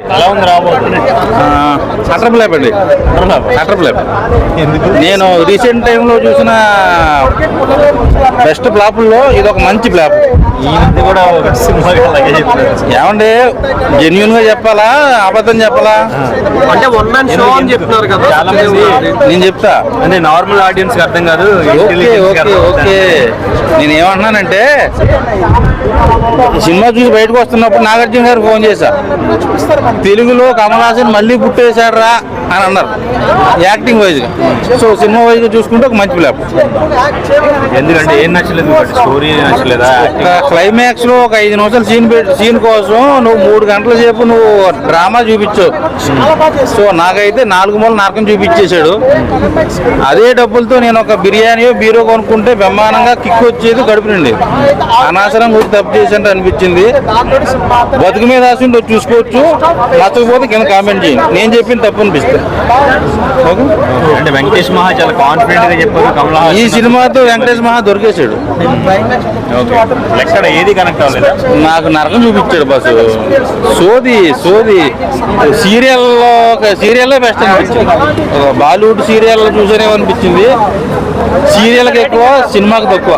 ఎలా ఉంది రాబోతుంది? అటర్ ఫ్లాప్ అండి, అటర్ ఫ్లాప్. నేను రీసెంట్ టైంలో చూసిన బెస్ట్ ఫ్లాపుల్లో ఇది ఒక మంచి ఫ్లాప్. ఈ మధ్య కూడా ఒక సినిమా అలాగే చెప్పారు. ఏమంటే జెన్యున్ గా చెప్పాలా అబద్ధం చెప్పాలా అంటే వన్ మ్యాన్ షో అని చెప్తున్నారు కదా చాలా మంది. నేను చెప్తా. అంటే నార్మల్ ఆడియన్స్ కి అర్థం కాదు. ఓకే ఓకే ఓకే నేను ఏమంటున్నానంటే సినిమా చూసి బయటకు వస్తున్నప్పుడు నాగార్జున గారు ఫోన్ చేశా, తెలుగులో కమల్ హాసన్ మళ్ళీ పుట్టేశాడరా అని అన్నారు యాక్టింగ్ వైజ్ గా. సో సినిమా వైజ్ గా చూసుకుంటే ఒక మంచి ఫ్లాప్. ఎందుకంటే ఏం నచ్చలేదు? స్టోరీ నచ్చలేదా? క్లైమాక్స్ లో ఒక 5 నిమిషాలు సీన్ కోసం నువ్వు 3 గంటల సేపు నువ్వు డ్రామా చూపించావు. సో నాకైతే 4 మూల నరకం చూపించేశాడు. అదే డబ్బులతో నేను ఒక బిర్యానీయో బీరో కొనుక్కుంటే బ్రహ్మాండంగా కిక్ వచ్చేది కడుపు నుండి. అనవసరం కూడా తప్పు చేసినట్టు అనిపించింది. బతుకు మీద ఆశ చూసుకోవచ్చు, నచ్చకపోతే కింద కామెంట్ చేయండి. నేను చెప్పింది తప్పు అనిపిస్తుంది. అంటే వెంకటేష్ మహా చాలా కాన్ఫిడెంట్ గా చెప్పారు కమల్ హాసన్. ఈ సినిమాతో వెంకటేష్ మహా దొరికేశాడు. ఎక్కడ ఏది కనెక్ట్ అవ్వలేదా? నాకు నరకం చూపించాడు బస్సు. సోది సీరియల్లో బెస్ట్ అనిపించింది. బాలీవుడ్ సీరియల్ చూసేనేమనిపించింది. సీరియల్కి ఎక్కువ, సినిమాకి తక్కువ.